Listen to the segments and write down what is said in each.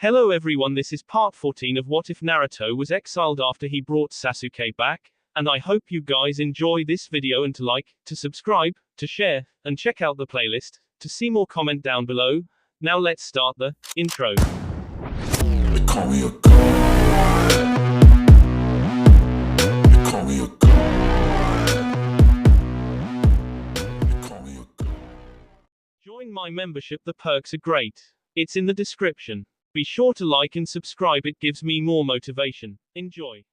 Hello everyone, this is part 14 of What If Naruto was exiled after he brought Sasuke back, and I hope you guys enjoy this video and to like, to subscribe, to share, and check out the playlist, to see more comment down below. Now let's start the intro. They call me a god. They call me a god. They call me a god. Join my membership, the perks are great. It's in the description. Be sure to like and subscribe, it gives me more motivation. Enjoy.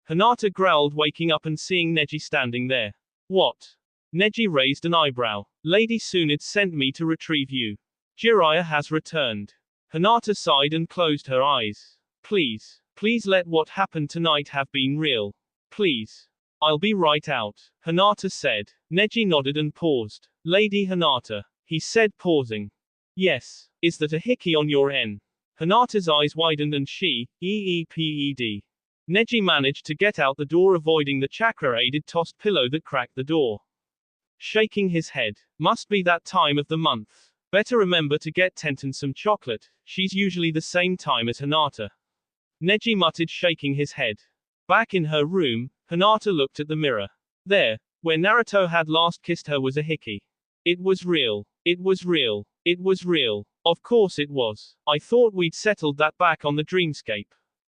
Hinata growled, waking up and seeing Neji standing there. What? Neji raised an eyebrow. Lady Tsunade sent me to retrieve you. Jiraiya has returned. Hinata sighed and closed her eyes. Please let what happened tonight have been real. Please. I'll be right out, Hinata said. Neji nodded and paused. Lady Hinata, he said, pausing. Yes. Is that a hickey on your end? Hinata's eyes widened and she, eeped. Neji managed to get out the door, avoiding the chakra-aided tossed pillow that cracked the door. Shaking his head. Must be that time of the month. Better remember to get Tenten some chocolate, she's usually the same time as Hinata. Neji muttered, shaking his head. Back in her room, Hinata looked at the mirror. There, where Naruto had last kissed her, was a hickey. It was real. It was real. It was real. Of course it was. I thought we'd settled that back on the dreamscape.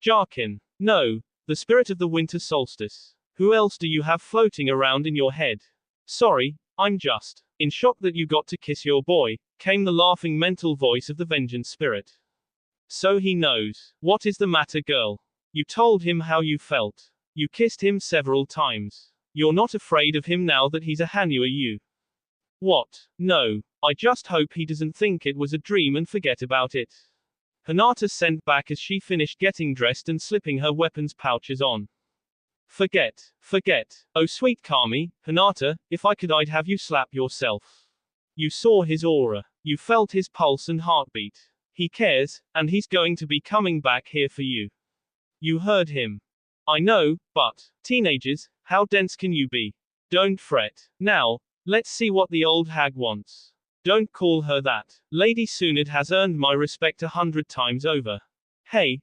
Jarkin. No, the spirit of the winter solstice. Who else do you have floating around in your head? Sorry, I'm just in shock that you got to kiss your boy, came the laughing mental voice of the vengeance spirit. So he knows. What is the matter, girl? You told him how you felt. You kissed him several times. You're not afraid of him now that he's a Hanyu, are you? What? No. I just hope he doesn't think it was a dream and forget about it. Hinata sent back as she finished getting dressed and slipping her weapons pouches on. Forget. Oh sweet Kami, Hinata, if I could I'd have you slap yourself. You saw his aura. You felt his pulse and heartbeat. He cares, and he's going to be coming back here for you. You heard him. I know, but, teenagers, how dense can you be? Don't fret. Now, let's see what the old hag wants. Don't call her that. Lady Tsunade has earned my respect 100 times over. Hey,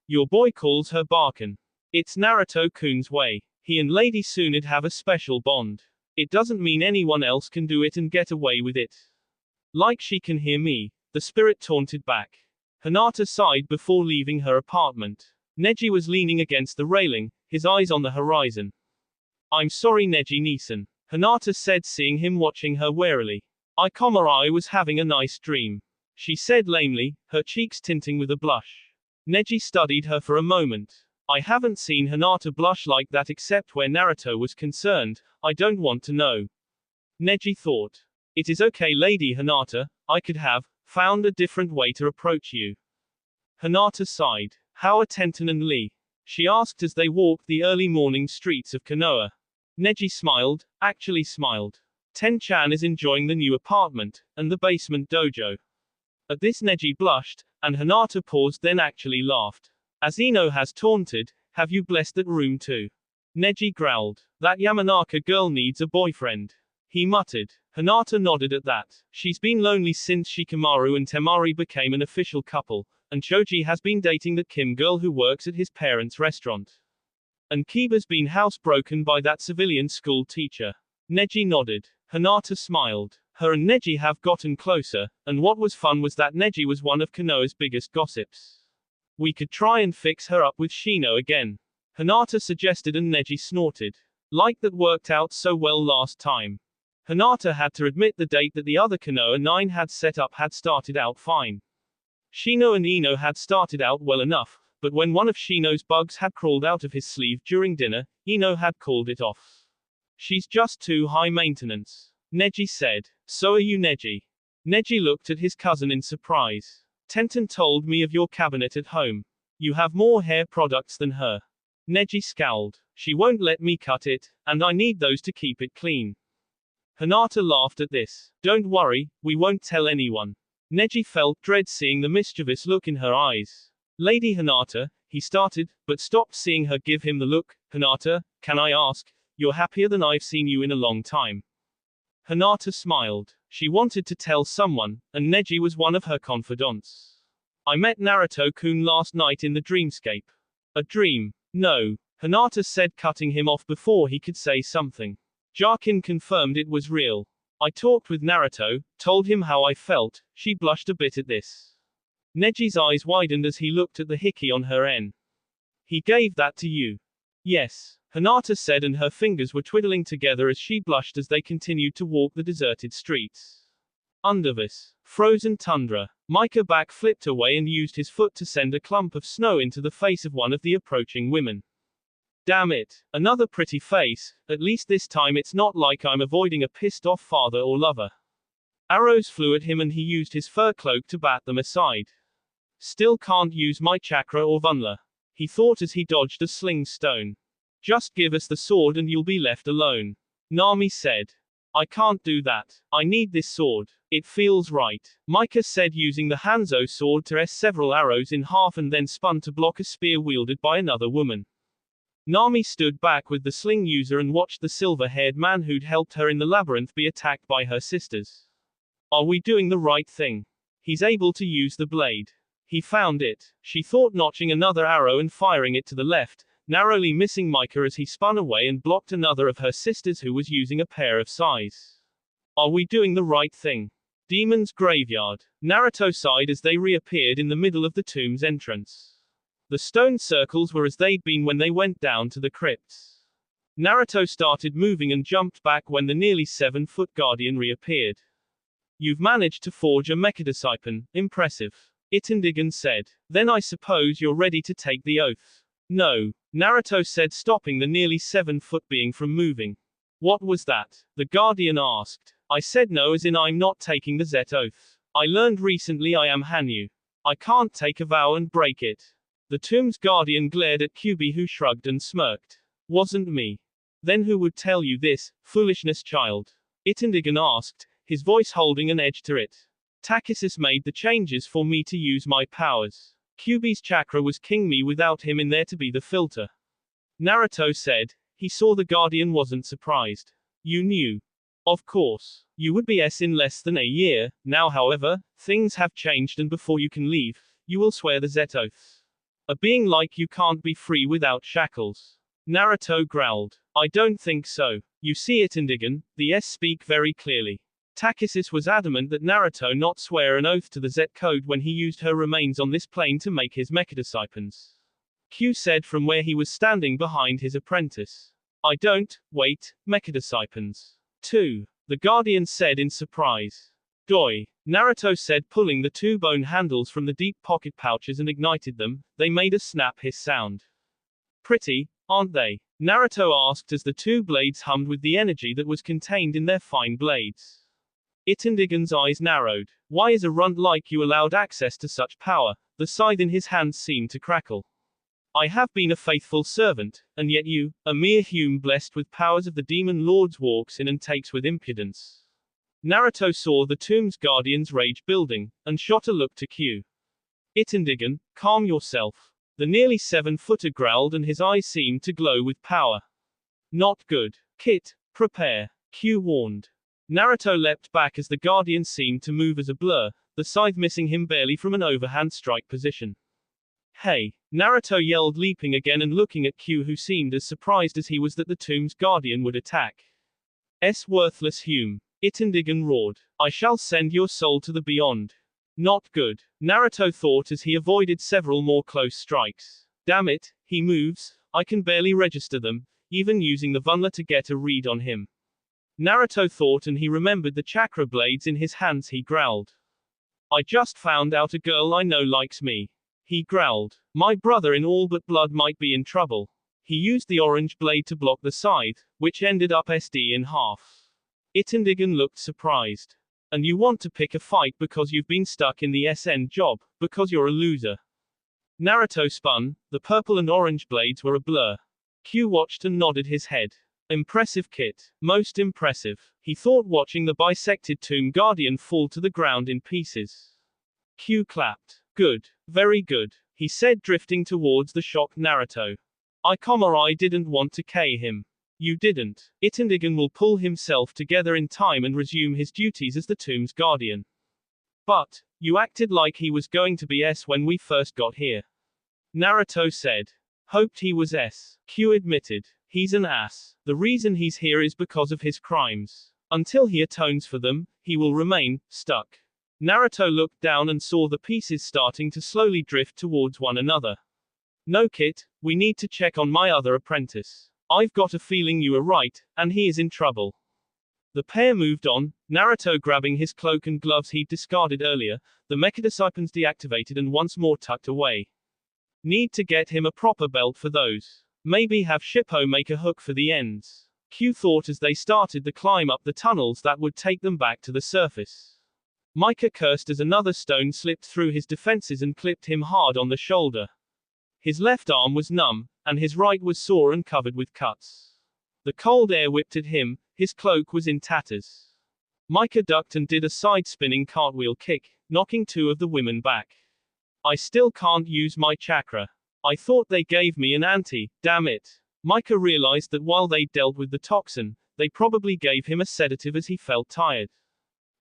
your boy calls her Barkin. It's Naruto-kun's way. He and Lady Tsunade have a special bond. It doesn't mean anyone else can do it and get away with it. Like she can hear me, the spirit taunted back. Hinata sighed before leaving her apartment. Neji was leaning against the railing, his eyes on the horizon. I'm sorry, Neji-Nisan, Hinata said, seeing him watching her warily. I was having a nice dream, she said lamely, her cheeks tinting with a blush. Neji studied her for a moment. I haven't seen Hinata blush like that except where Naruto was concerned. I don't want to know. Neji thought. It is okay, Lady Hinata, I could have found a different way to approach you. Hinata sighed. How are Tenten and Lee? She asked as they walked the early morning streets of Konoha. Neji smiled, actually smiled. Ten-chan is enjoying the new apartment, and the basement dojo. At this Neji blushed, and Hinata paused, then actually laughed. As Ino has taunted, have you blessed that room too? Neji growled. That Yamanaka girl needs a boyfriend. He muttered. Hinata nodded at that. She's been lonely since Shikamaru and Temari became an official couple, and Choji has been dating the Kim girl who works at his parents' restaurant. And Kiba's been housebroken by that civilian school teacher. Neji nodded. Hinata smiled. Her and Neji have gotten closer, and what was fun was that Neji was one of Konoha's biggest gossips. We could try and fix her up with Shino again, Hinata suggested, and Neji snorted. Like that worked out so well last time. Hinata had to admit the date that the other Konoha 9 had set up had started out fine. Shino and Ino had started out well enough, but when one of Shino's bugs had crawled out of his sleeve during dinner, Ino had called it off. She's just too high maintenance, Neji said. So are you, Neji? Neji looked at his cousin in surprise. Tenten told me of your cabinet at home. You have more hair products than her. Neji scowled. She won't let me cut it, and I need those to keep it clean. Hinata laughed at this. Don't worry, we won't tell anyone. Neji felt dread seeing the mischievous look in her eyes. Lady Hinata, he started, but stopped seeing her give him the look. Hinata, can I ask? You're happier than I've seen you in a long time. Hinata smiled. She wanted to tell someone, and Neji was one of her confidants. I met Naruto-kun last night in the dreamscape. A dream. No, Hinata said, cutting him off before he could say something. Jarkin confirmed it was real. I talked with Naruto, told him how I felt. She blushed a bit at this. Neji's eyes widened as he looked at the hickey on her N. He gave that to you? Yes, Hinata said, and her fingers were twiddling together as she blushed as they continued to walk the deserted streets. Under this frozen tundra, Micah back flipped away and used his foot to send a clump of snow into the face of one of the approaching women. Damn it, another pretty face, at least this time it's not like I'm avoiding a pissed off father or lover. Arrows flew at him and he used his fur cloak to bat them aside. Still can't use my chakra or vunla, he thought as he dodged a sling stone. Just give us the sword and you'll be left alone. Nami said. I can't do that. I need this sword. It feels right. Micah said, using the Hanzo sword to several arrows in half and then spun to block a spear wielded by another woman. Nami stood back with the sling user and watched the silver-haired man who'd helped her in the labyrinth be attacked by her sisters. Are we doing the right thing? He's able to use the blade. He found it, she thought, notching another arrow and firing it to the left, narrowly missing Micah as he spun away and blocked another of her sisters who was using a pair of sais. Are we doing the right thing? Demon's Graveyard. Naruto sighed as they reappeared in the middle of the tomb's entrance. The stone circles were as they'd been when they went down to the crypts. Naruto started moving and jumped back when the nearly 7-foot guardian reappeared. You've managed to forge a mechadisciple, impressive. Itindigan said. Then I suppose you're ready to take the oath. No, Naruto said, stopping the nearly 7-foot being from moving. What was that? The guardian asked. I said no, as in I'm not taking the Zet oath. I learned recently I am Hanyu. I can't take a vow and break it. The tomb's guardian glared at Kyubi, who shrugged and smirked. Wasn't me. Then who would tell you this, foolishness child? Itindigan asked, his voice holding an edge to it. Takesis made the changes for me to use my powers. Kyubi's chakra was king me without him in there to be the filter. Naruto said. He saw the guardian wasn't surprised. You knew. Of course. You would be in less than a year. Now however, things have changed and before you can leave, you will swear the Zet oath. A being like you can't be free without shackles. Naruto growled. I don't think so. You see it, Indigan, the S speak very clearly. Takesis was adamant that Naruto not swear an oath to the Zet code when he used her remains on this plane to make his mechadisciples. Q said from where he was standing behind his apprentice. I don't, wait, mechadisciples. 2. The guardian said in surprise. Doi. Naruto said, pulling the 2 bone handles from the deep pocket pouches and ignited them. They made a snap hiss sound. Pretty, aren't they? Naruto asked as the 2 blades hummed with the energy that was contained in their fine blades. Itindigan's eyes narrowed. Why is a runt like you allowed access to such power? The scythe in his hands seemed to crackle. I have been a faithful servant, and yet you, a mere human blessed with powers of the demon lords, walks in and takes with impudence. Naruto saw the tomb's guardian's rage building, and shot a look to Q. Itindigan, calm yourself. The nearly 7-footer growled and his eyes seemed to glow with power. Not good. Kit, prepare. Q warned. Naruto leapt back as the guardian seemed to move as a blur, the scythe missing him barely from an overhand strike position. Hey! Naruto yelled, leaping again and looking at Q, who seemed as surprised as he was that the tomb's guardian would attack. Worthless Hume. Itindigan roared. I shall send your soul to the beyond. Not good. Naruto thought as he avoided several more close strikes. Damn it, he moves. I can barely register them, even using the vunla to get a read on him. Naruto thought, and he remembered the chakra blades in his hands. He growled. I just found out a girl I know likes me. He growled. My brother in all but blood might be in trouble. He used the orange blade to block the scythe, which ended up SD in half. Itindigan looked surprised. And you want to pick a fight because you've been stuck in the SN job, because you're a loser. Naruto spun. The purple and orange blades were a blur. Q watched and nodded his head. Impressive, Kit. Most impressive. He thought, watching the bisected tomb guardian fall to the ground in pieces. Q clapped. Good. Very good. He said, drifting towards the shocked Naruto. I didn't want to K him. You didn't. Itindigan will pull himself together in time and resume his duties as the tomb's guardian. But, You acted like he was going to be S when we first got here. Naruto said. Hoped he was S. Q admitted. He's an ass. The reason he's here is because of his crimes. Until he atones for them, he will remain stuck. Naruto looked down and saw the pieces starting to slowly drift towards one another. No, Kit, we need to check on my other apprentice. I've got a feeling you were right, and he is in trouble. The pair moved on, Naruto grabbing his cloak and gloves he'd discarded earlier, the mechadisciples deactivated and once more tucked away. Need to get him a proper belt for those. Maybe have Shippo make a hook for the ends. Q thought as they started the climb up the tunnels that would take them back to the surface. Micah cursed as another stone slipped through his defenses and clipped him hard on the shoulder. His left arm was numb, and his right was sore and covered with cuts. The cold air whipped at him, his cloak was in tatters. Micah ducked and did a side-spinning cartwheel kick, knocking two of the women back. I still can't use my chakra. I thought they gave me an anti, damn it. Micah realized that while they dealt with the toxin, they probably gave him a sedative as he felt tired.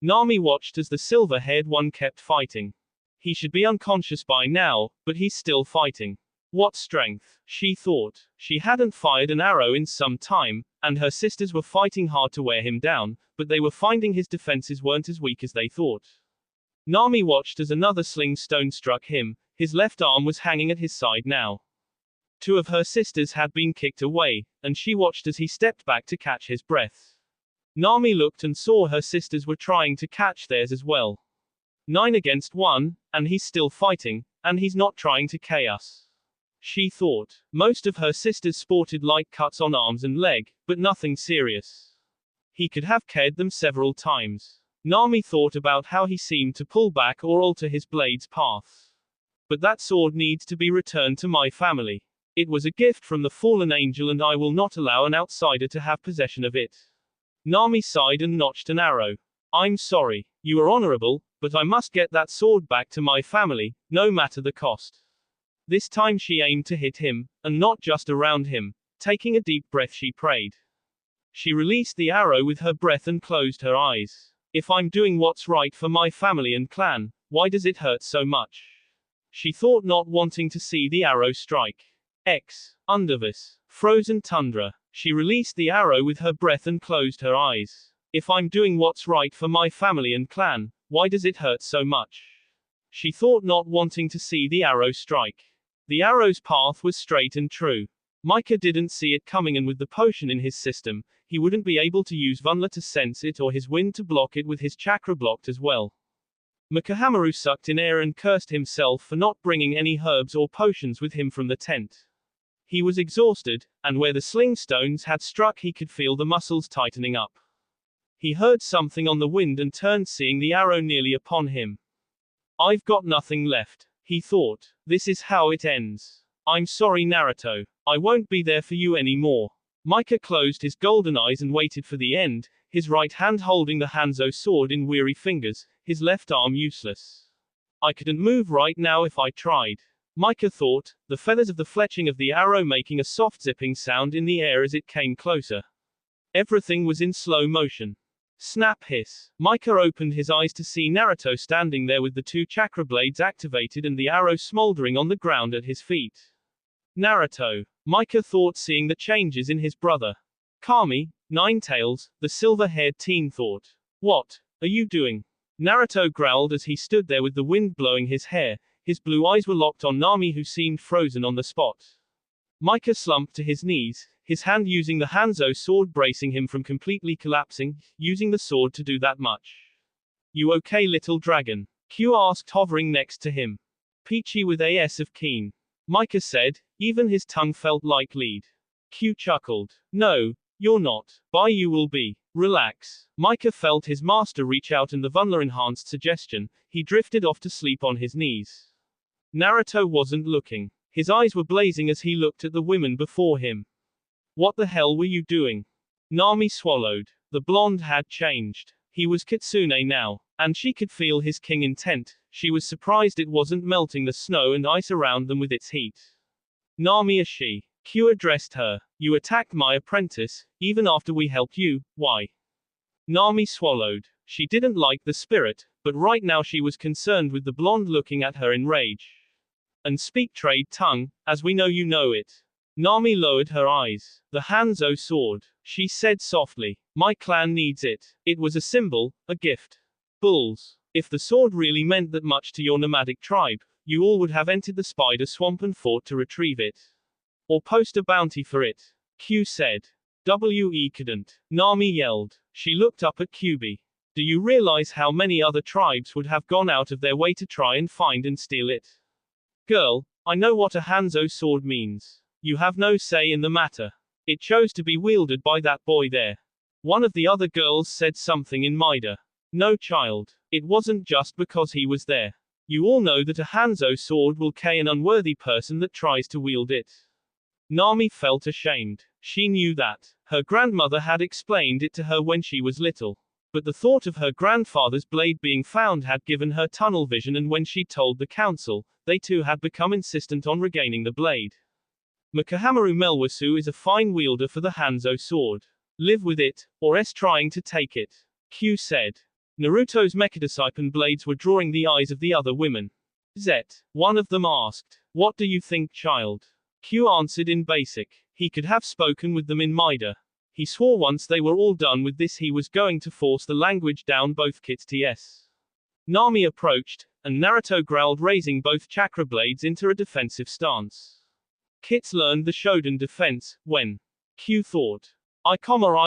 Nami watched as the silver-haired one kept fighting. He should be unconscious by now, but he's still fighting. What strength, she thought. She hadn't fired an arrow in some time, and her sisters were fighting hard to wear him down, but they were finding his defenses weren't as weak as they thought. Nami watched as another sling stone struck him, his left arm was hanging at his side now. Two of her sisters had been kicked away, and she watched as he stepped back to catch his breath. Nami looked and saw her sisters were trying to catch theirs as well. 9 against 1, and he's still fighting, and he's not trying to KO us. She thought. Most of her sisters sported light cuts on arms and leg, but nothing serious. He could have KO'd them several times. Nami thought about how he seemed to pull back or alter his blade's path. But that sword needs to be returned to my family. It was a gift from the fallen angel and I will not allow an outsider to have possession of it. Nami sighed and notched an arrow. I'm sorry. You are honorable, but I must get that sword back to my family, no matter the cost. This time she aimed to hit him, and not just around him. Taking a deep breath she prayed. She released the arrow with her breath and closed her eyes. If I'm doing what's right for my family and clan, why does it hurt so much? She thought, not wanting to see the arrow strike. Undervis. Frozen tundra. She released the arrow with her breath and closed her eyes. If I'm doing what's right for my family and clan, why does it hurt so much? She thought, not wanting to see the arrow strike. The arrow's path was straight and true. Micah didn't see it coming, and with the potion in his system, he wouldn't be able to use Vunla to sense it or his wind to block it with his chakra blocked as well. Mikahamaru sucked in air and cursed himself for not bringing any herbs or potions with him from the tent. He was exhausted, and where the sling stones had struck he could feel the muscles tightening up. He heard something on the wind and turned, seeing the arrow nearly upon him. I've got nothing left, he thought. This is how it ends. I'm sorry, Naruto. I won't be there for you anymore. Micah closed his golden eyes and waited for the end, his right hand holding the Hanzo sword in weary fingers, his left arm useless. I couldn't move right now if I tried. Micah thought, the feathers of the fletching of the arrow making a soft zipping sound in the air as it came closer. Everything was in slow motion. Snap hiss. Micah opened his eyes to see Naruto standing there with the two chakra blades activated and the arrow smoldering on the ground at his feet. Naruto. Micah thought, seeing the changes in his brother. Kami, Ninetales, the silver-haired teen thought. What are you doing? Naruto growled as he stood there with the wind blowing his hair. His blue eyes were locked on Nami, who seemed frozen on the spot. Micah slumped to his knees, his hand using the Hanzo sword bracing him from completely collapsing, using the sword to do that much. You okay, little dragon? Q asked, hovering next to him. Peachy with as of keen. Micah said, even his tongue felt like lead. Q chuckled. No, you're not. Bye, you will be. Relax. Micah felt his master reach out and the Vunla enhanced suggestion, he drifted off to sleep on his knees. Naruto wasn't looking. His eyes were blazing as he looked at the women before him. What the hell were you doing? Nami swallowed. The blonde had changed. He was Kitsune now, and she could feel his king intent. She was surprised it wasn't melting the snow and ice around them with its heat. Nami, is she? Q addressed her. You attacked my apprentice, even after we helped you, why? Nami swallowed. She didn't like the spirit, but right now she was concerned with the blonde looking at her in rage. And speak trade tongue, as we know you know it. Nami lowered her eyes. The Hanzo sword, she said softly. My clan needs it. It was a symbol, a gift. Bulls. If the sword really meant that much to your nomadic tribe, you all would have entered the spider swamp and fought to retrieve it. Or post a bounty for it. Q said. We couldn't. Nami yelled. She looked up at QB. Do you realize how many other tribes would have gone out of their way to try and find and steal it? Girl, I know what a Hanzo sword means. You have no say in the matter. It chose to be wielded by that boy there. One of the other girls said something in Mida. No child. It wasn't just because he was there. You all know that a Hanzo sword will kill an unworthy person that tries to wield it. Nami felt ashamed. She knew that. Her grandmother had explained it to her when she was little. But the thought of her grandfather's blade being found had given her tunnel vision, and when she told the council, they too had become insistent on regaining the blade. Makahamaru Melwasu is a fine wielder for the Hanzo sword. Live with it, or else trying to take it. Q said. Naruto's mechadisciple blades were drawing the eyes of the other women. Zet. One of them asked. What do you think, child? Q answered in basic. He could have spoken with them in Mida. He swore once they were all done with this he was going to force the language down both kids' ts. Nami approached, and Naruto growled, raising both chakra blades into a defensive stance. Kits learned the Shodan defense, when Q thought. I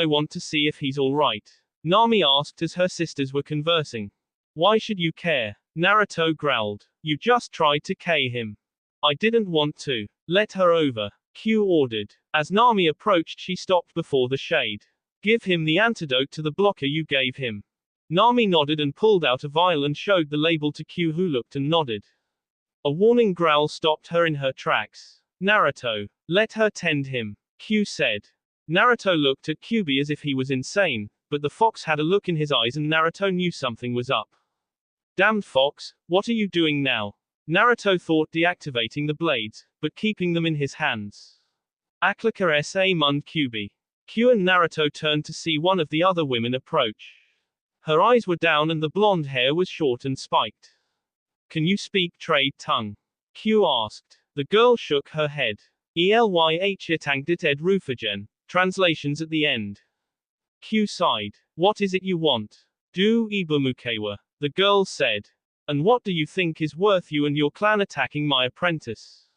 want to see if he's alright. Nami asked as her sisters were conversing. Why should you care? Naruto growled. You just tried to K him. I didn't want to. Let her over. Q ordered. As Nami approached, she stopped before the shade. Give him the antidote to the blocker you gave him. Nami nodded and pulled out a vial and showed the label to Q, who looked and nodded. A warning growl stopped her in her tracks. Naruto. Let her tend him. Q said. Naruto looked at QB as if he was insane, but the fox had a look in his eyes and Naruto knew something was up. Damned fox, what are you doing now? Naruto thought deactivating the blades, but keeping them in his hands. Aklika sa mund QB. Q and Naruto turned to see one of the other women approach. Her eyes were down and the blonde hair was short and spiked. Can you speak trade tongue? Q asked. The girl shook her head. Elyh itangdit ed rufagen. Translations at the end. Q sighed. What is it you want? Do ibumukewa. The girl said. And what do you think is worth you and your clan attacking my apprentice?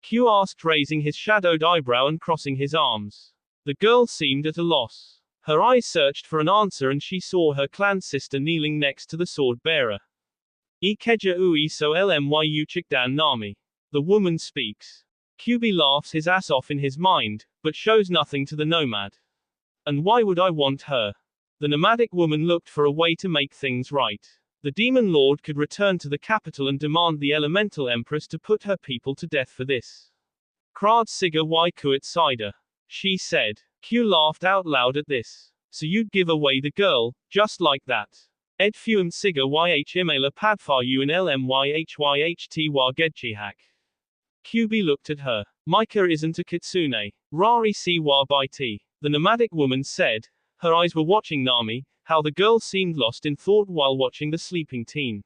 Q asked, raising his shadowed eyebrow and crossing his arms. The girl seemed at a loss. Her eyes searched for an answer and she saw her clan sister kneeling next to the sword bearer. Ikeja ui so lmy uchikdan nami. The woman speaks. QB laughs his ass off in his mind, but shows nothing to the nomad. And why would I want her? The nomadic woman looked for a way to make things right. The demon lord could return to the capital and demand the elemental empress to put her people to death for this. Krad siga y kuit sida. She said. Q laughed out loud at this. So you'd give away the girl, just like that. Ed fuum siga yh imela padfar you in lmyhyht wa gedchihak. QB looked at her. Micah isn't a kitsune. Rari si wa bai ti. The nomadic woman said. Her eyes were watching Nami, how the girl seemed lost in thought while watching the sleeping teen.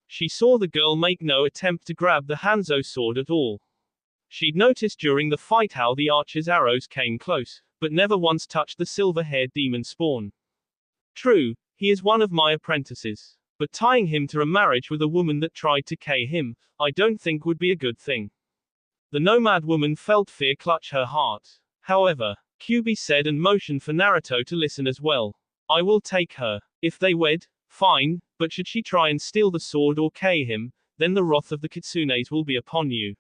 She saw the girl make no attempt to grab the Hanzo sword at all. She'd noticed during the fight how the archer's arrows came close, but never once touched the silver-haired demon spawn. True, he is one of my apprentices. But tying him to a marriage with a woman that tried to K him, I don't think would be a good thing. The nomad woman felt fear clutch her heart. However, QB said and motioned for Naruto to listen as well. I will take her. If they wed, fine, but should she try and steal the sword or K him, then the wrath of the kitsunes will be upon you.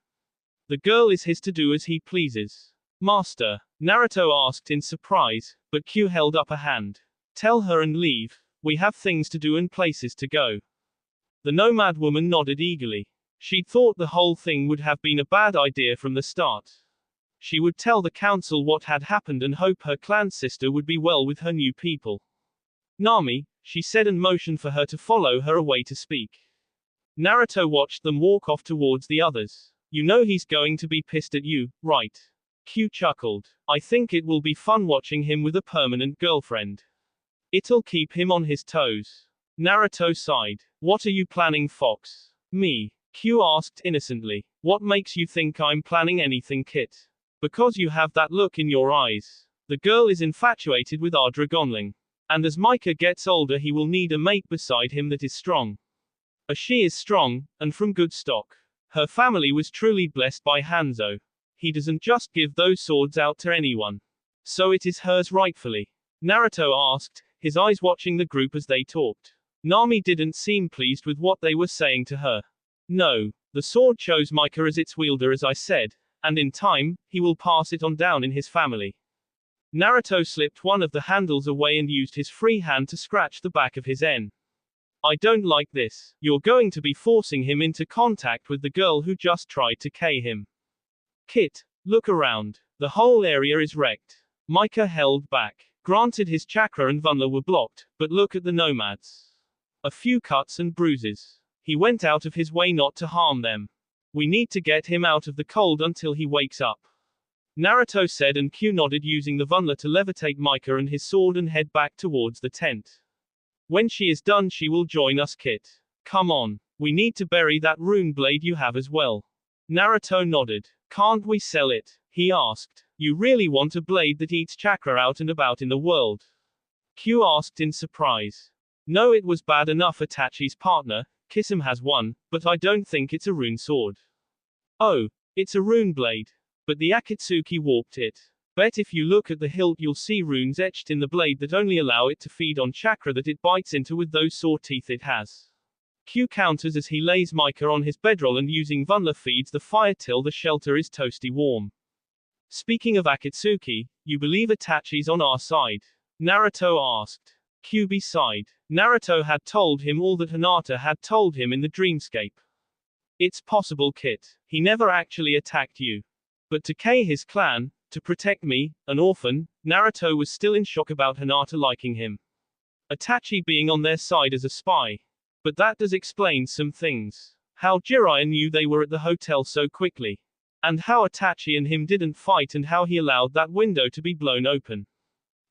The girl is his to do as he pleases. Master, Naruto asked in surprise, but Q held up a hand. Tell her and leave. We have things to do and places to go. The nomad woman nodded eagerly. She'd thought the whole thing would have been a bad idea from the start. She would tell the council what had happened and hope her clan sister would be well with her new people. Nami, she said and motioned for her to follow her away to speak. Naruto watched them walk off towards the others. You know he's going to be pissed at you, right? Q chuckled. I think it will be fun watching him with a permanent girlfriend. It'll keep him on his toes. Naruto sighed. What are you planning, Fox? Me. Q asked innocently. What makes you think I'm planning anything, Kit? Because you have that look in your eyes. The girl is infatuated with our dragonling. And as Micah gets older, he will need a mate beside him that is strong. As she is strong, and from good stock. Her family was truly blessed by Hanzo. He doesn't just give those swords out to anyone. So it is hers rightfully. Naruto asked, his eyes watching the group as they talked. Nami didn't seem pleased with what they were saying to her. No, the sword chose Micah as its wielder, as I said, and in time, he will pass it on down in his family. Naruto slipped one of the handles away and used his free hand to scratch the back of his N. I don't like this. You're going to be forcing him into contact with the girl who just tried to K him. Kit, look around. The whole area is wrecked. Micah held back. Granted, his chakra and Vunla were blocked, but look at the nomads. A few cuts and bruises. He went out of his way not to harm them. We need to get him out of the cold until he wakes up. Naruto said, and Q nodded, using the Vunla to levitate Micah and his sword and head back towards the tent. When she is done, she will join us, Kit. Come on. We need to bury that rune blade you have as well. Naruto nodded. Can't we sell it? He asked. You really want a blade that eats chakra out and about in the world? Q asked in surprise. No, it was bad enough Itachi's partner, Kisame, has one, but I don't think it's a rune sword. Oh, it's a rune blade. But the Akatsuki warped it. Bet if you look at the hilt you'll see runes etched in the blade that only allow it to feed on chakra that it bites into with those sore teeth it has. Q counters as he lays Micah on his bedroll and using Vunla feeds the fire till the shelter is toasty warm. Speaking of Akatsuki, you believe Itachi's on our side? Naruto asked. Q sighed. Naruto had told him all that Hinata had told him in the dreamscape. It's possible, Kit. He never actually attacked you. But to K his clan, to protect me, an orphan, Naruto was still in shock about Hinata liking him. Itachi being on their side as a spy. But that does explain some things. How Jiraiya knew they were at the hotel so quickly. And how Itachi and him didn't fight, and how he allowed that window to be blown open.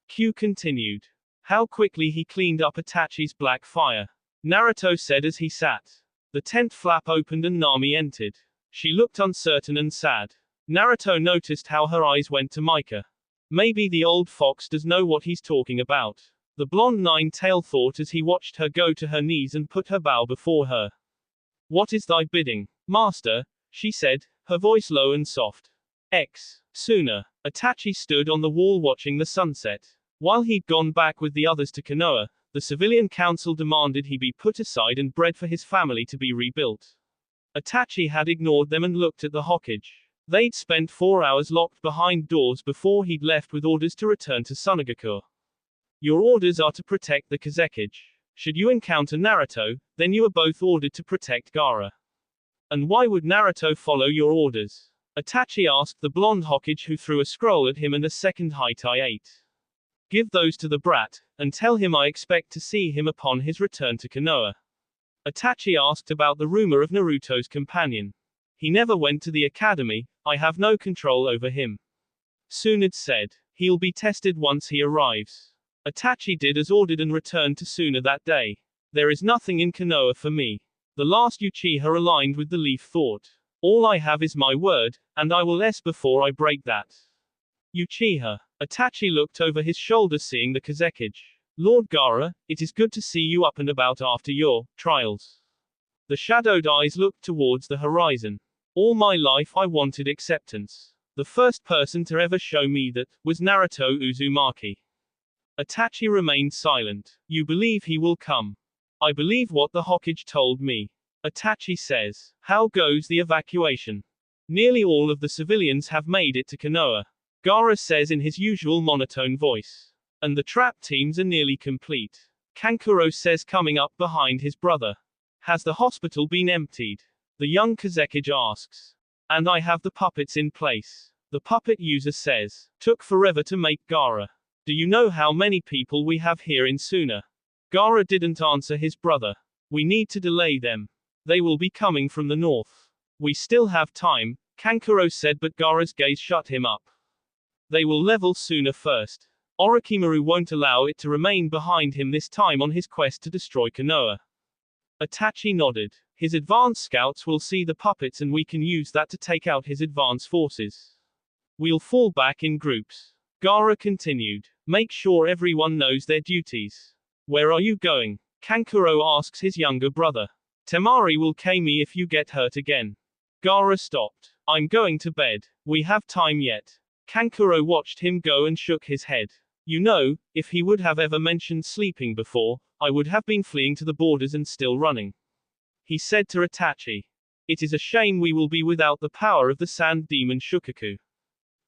Q continued. How quickly he cleaned up Itachi's black fire. Naruto said as he sat. The tent flap opened and Nami entered. She looked uncertain and sad. Naruto noticed how her eyes went to Micah. Maybe the old fox does know what he's talking about. The blonde nine-tail thought as he watched her go to her knees and put her bow before her. What is thy bidding, master? She said, her voice low and soft. Sooner. Itachi stood on the wall watching the sunset. While he'd gone back with the others to Konoha, the civilian council demanded he be put aside and bred for his family to be rebuilt. Itachi had ignored them and looked at the Hokage. They'd spent 4 hours locked behind doors before he'd left with orders to return to Sunagakure. Your orders are to protect the Kazekage. Should you encounter Naruto, then you are both ordered to protect Gaara. And why would Naruto follow your orders? Itachi asked the blonde Hokage, who threw a scroll at him and a second Haitai ate. Give those to the brat, and tell him I expect to see him upon his return to Konoha. Itachi asked about the rumor of Naruto's companion. He never went to the academy, I have no control over him. Tsunade said. He'll be tested once he arrives. Itachi did as ordered and returned to Suna that day. There is nothing in Konoha for me. The last Uchiha aligned with the leaf thought. All I have is my word, and I will before I break that. Uchiha. Itachi looked over his shoulder seeing the Kazekage. Lord Gaara, it is good to see you up and about after your trials. The shadowed eyes looked towards the horizon. All my life I wanted acceptance. The first person to ever show me that was Naruto Uzumaki. Itachi remained silent. You believe he will come? I believe what the Hokage told me. Itachi says. How goes the evacuation? Nearly all of the civilians have made it to Konoha. Gaara says in his usual monotone voice. And the trap teams are nearly complete. Kankuro says, coming up behind his brother. Has the hospital been emptied? The young Kazekage asks. And I have the puppets in place. The puppet user says. Took forever to make Gaara. Do you know how many people we have here in Suna? Gaara didn't answer his brother. We need to delay them. They will be coming from the north. We still have time, Kankuro said, but Gaara's gaze shut him up. They will level Suna first. Orochimaru won't allow it to remain behind him this time on his quest to destroy Konoha. Itachi nodded. His advance scouts will see the puppets and we can use that to take out his advance forces. We'll fall back in groups. Gaara continued. Make sure everyone knows their duties. Where are you going? Kankuro asks his younger brother. Temari will kill me if you get hurt again. Gaara stopped. I'm going to bed. We have time yet. Kankuro watched him go and shook his head. You know, if he would have ever mentioned sleeping before, I would have been fleeing to the borders and still running. He said to Itachi. It is a shame we will be without the power of the sand demon Shukaku.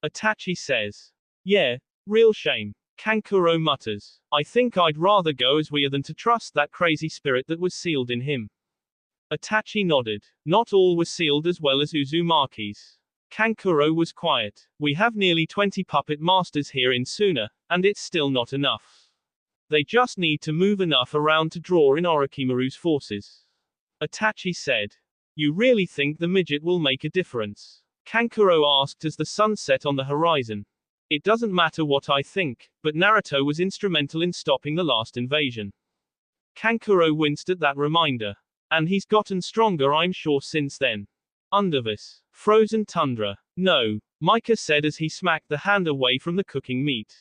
Itachi says. Yeah, real shame. Kankuro mutters. I think I'd rather go as we are than to trust that crazy spirit that was sealed in him. Itachi nodded. Not all were sealed as well as Uzumaki's. Kankuro was quiet. We have nearly 20 puppet masters here in Suna, and it's still not enough. They just need to move enough around to draw in Orochimaru's forces. Itachi said. You really think the midget will make a difference? Kankuro asked as the sun set on the horizon. It doesn't matter what I think, but Naruto was instrumental in stopping the last invasion. Kankuro winced at that reminder. And he's gotten stronger I'm sure since then. Under this frozen tundra. No, Micah said as he smacked the hand away from the cooking meat.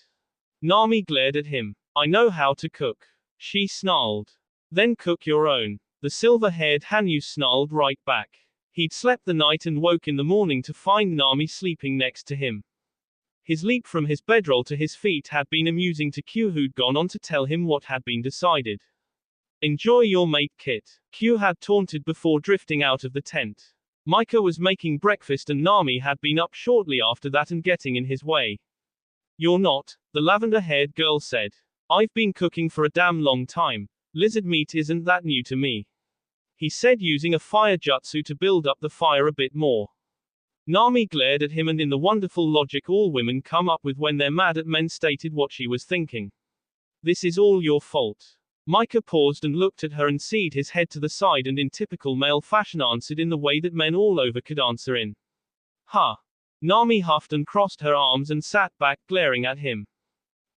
Nami glared at him. I know how to cook. She snarled. Then cook your own. The silver-haired Hanyu snarled right back. He'd slept the night and woke in the morning to find Nami sleeping next to him. His leap from his bedroll to his feet had been amusing to Q, who'd gone on to tell him what had been decided. Enjoy your mate, Kit. Q had taunted before drifting out of the tent. Micah was making breakfast and Nami had been up shortly after that and getting in his way. You're not, the lavender-haired girl said. I've been cooking for a damn long time. Lizard meat isn't that new to me. He said, using a fire jutsu to build up the fire a bit more. Nami glared at him and in the wonderful logic all women come up with when they're mad at men stated what she was thinking. This is all your fault. Micah paused and looked at her and seed his head to the side and in typical male fashion answered in the way that men all over could answer in. Huh. Nami huffed and crossed her arms and sat back glaring at him.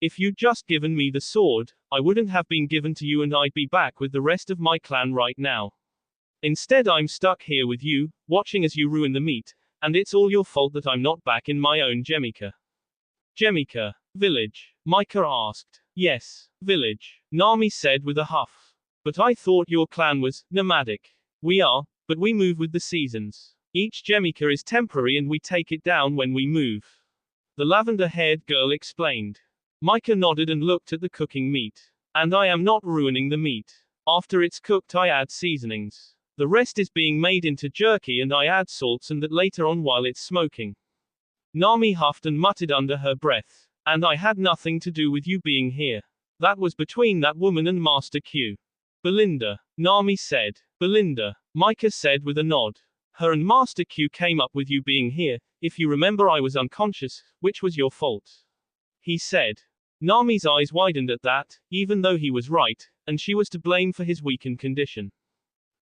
If you'd just given me the sword, I wouldn't have been given to you and I'd be back with the rest of my clan right now. Instead I'm stuck here with you, watching as you ruin the meat, and it's all your fault that I'm not back in my own Gemika. Gemika. Village? Micah asked. Yes, village, Nami said with a huff. But I thought your clan was nomadic. We are, but we move with the seasons. Each Gemika is temporary and we take it down when we move. The lavender-haired girl explained. Micah nodded and looked at the cooking meat. And I am not ruining the meat. After it's cooked I add seasonings. The rest is being made into jerky and I add salts and that later on while it's smoking. Nami huffed and muttered under her breath. And I had nothing to do with you being here. That was between that woman and Master Q. Belinda. Nami said. Belinda. Micah said with a nod. Her and Master Q came up with you being here. If you remember I was unconscious, which was your fault. He said. Nami's eyes widened at that, even though he was right, and she was to blame for his weakened condition.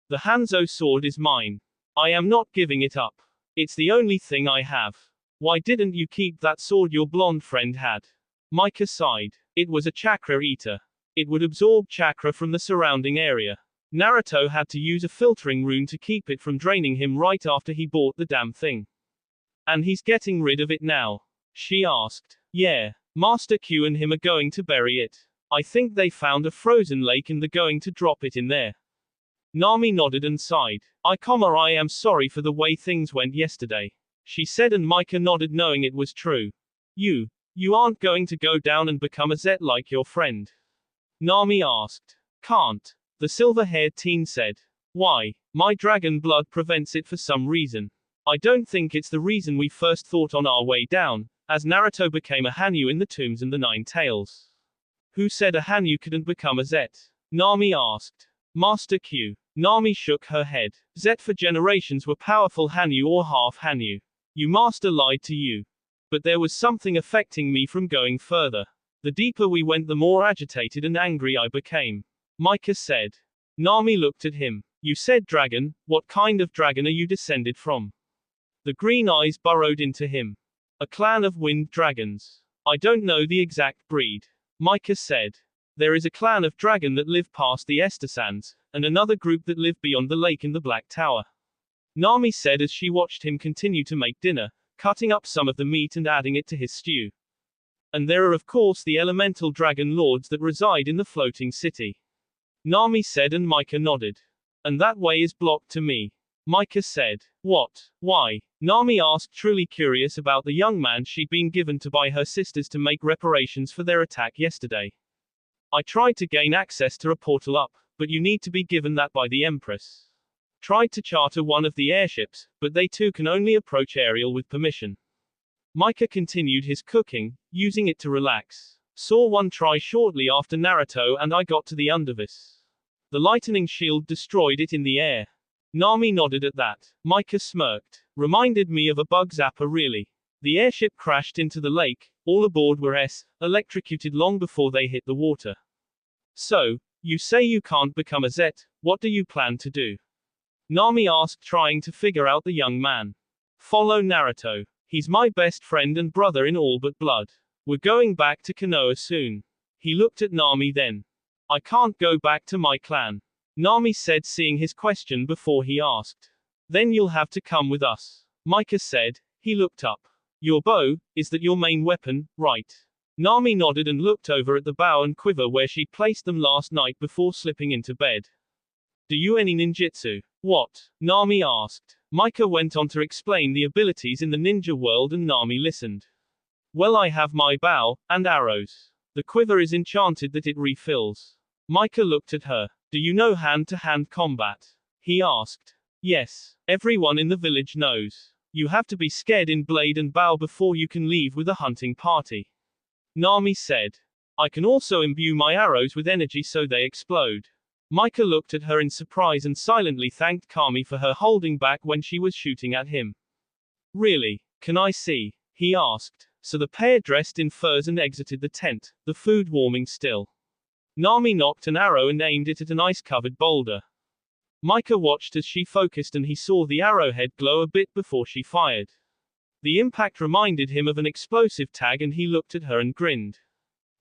The Hanzo sword is mine. I am not giving it up. It's the only thing I have. Why didn't you keep that sword your blonde friend had? Micah sighed. It was a chakra eater. It would absorb chakra from the surrounding area. Naruto had to use a filtering rune to keep it from draining him right after he bought the damn thing. And he's getting rid of it now? She asked. Yeah. Master Q and him are going to bury it. I think they found a frozen lake and they're going to drop it in there. Nami nodded and sighed. I am sorry for the way things went yesterday. She said and Micah nodded knowing it was true. You aren't going to go down and become a Zet like your friend? Nami asked. Can't. The silver-haired teen said. Why? My dragon blood prevents it for some reason. I don't think it's the reason we first thought on our way down, as Naruto became a Hanyu in the Tombs and the Nine Tails. Who said a Hanyu couldn't become a Zet? Nami asked. Master Q. Nami shook her head. Zet for generations were powerful Hanyu or half Hanyu. You master lied to you. But there was something affecting me from going further. The deeper we went the more agitated and angry I became. Micah said. Nami looked at him. You said dragon, what kind of dragon are you descended from? The green eyes burrowed into him. A clan of wind dragons. I don't know the exact breed. Micah said. There is a clan of dragon that live past the Ester Sands, and another group that live beyond the lake in the Black Tower. Nami said as she watched him continue to make dinner, cutting up some of the meat and adding it to his stew. And there are of course the elemental dragon lords that reside in the floating city. Nami said and Micah nodded. And that way is blocked to me. Micah said. What? Why? Nami asked, truly curious about the young man she'd been given to by her sisters to make reparations for their attack yesterday. I tried to gain access to a portal up, but you need to be given that by the Empress. Tried to charter one of the airships, but they too can only approach Ariel with permission. Micah continued his cooking, using it to relax. Saw one try shortly after Naruto and I got to the undervis. The lightning shield destroyed it in the air. Nami nodded at that. Micah smirked. Reminded me of a bug zapper really. The airship crashed into the lake, all aboard were electrocuted long before they hit the water. So, you say you can't become a Zet, what do you plan to do? Nami asked, trying to figure out the young man. Follow Naruto. He's my best friend and brother in all but blood. We're going back to Konoha soon. He looked at Nami then. I can't go back to my clan. Nami said, seeing his question before he asked. Then you'll have to come with us. Micah said. He looked up. Your bow, is that your main weapon, right? Nami nodded and looked over at the bow and quiver where she'd placed them last night before slipping into bed. Do you any ninjutsu? What? Nami asked. Micah went on to explain the abilities in the ninja world and Nami listened. Well, I have my bow, and arrows. The quiver is enchanted that it refills. Micah looked at her. Do you know hand-to-hand combat? He asked. Yes. Everyone in the village knows. You have to be scared in blade and bow before you can leave with a hunting party. Nami said. I can also imbue my arrows with energy so they explode. Micah looked at her in surprise and silently thanked Kami for her holding back when she was shooting at him. Really? Can I see? He asked. So the pair dressed in furs and exited the tent, the food warming still. Nami knocked an arrow and aimed it at an ice-covered boulder. Micah watched as she focused and he saw the arrowhead glow a bit before she fired. The impact reminded him of an explosive tag and he looked at her and grinned.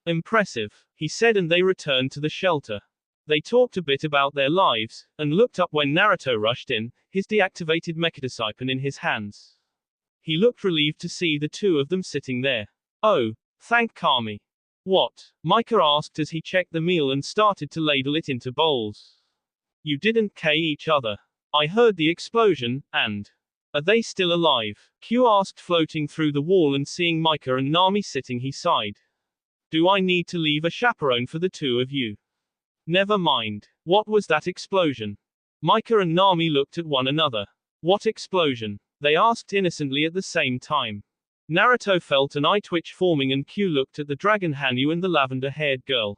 Impressive, he said, and they returned to the shelter. They talked a bit about their lives, and looked up when Naruto rushed in, his deactivated mechadiscipline in his hands. He looked relieved to see the two of them sitting there. Oh, thank Kami. What? Micah asked as he checked the meal and started to ladle it into bowls. You didn't kill each other. I heard the explosion, and... Are they still alive? Q asked, floating through the wall and seeing Micah and Nami sitting, he sighed. Do I need to leave a chaperone for the two of you? Never mind. What was that explosion? Micah and Nami looked at one another. What explosion? They asked innocently at the same time. Naruto felt an eye twitch forming and Q looked at the dragon Hanyu and the lavender-haired girl.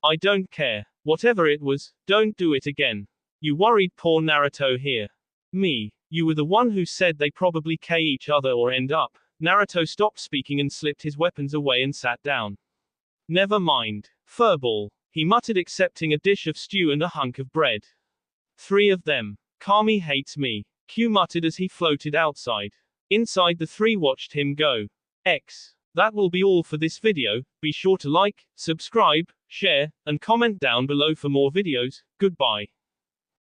I don't care. Whatever it was, don't do it again. You worried poor Naruto here. Me. You were the one who said they probably kill each other or end up. Naruto stopped speaking and slipped his weapons away and sat down. Never mind. Furball. He muttered, accepting a dish of stew and a hunk of bread. 3 of them. Kami hates me. Q muttered as he floated outside. Inside, the 3 watched him go. That will be all for this video. Be sure to like, subscribe, share, and comment down below for more videos. Goodbye.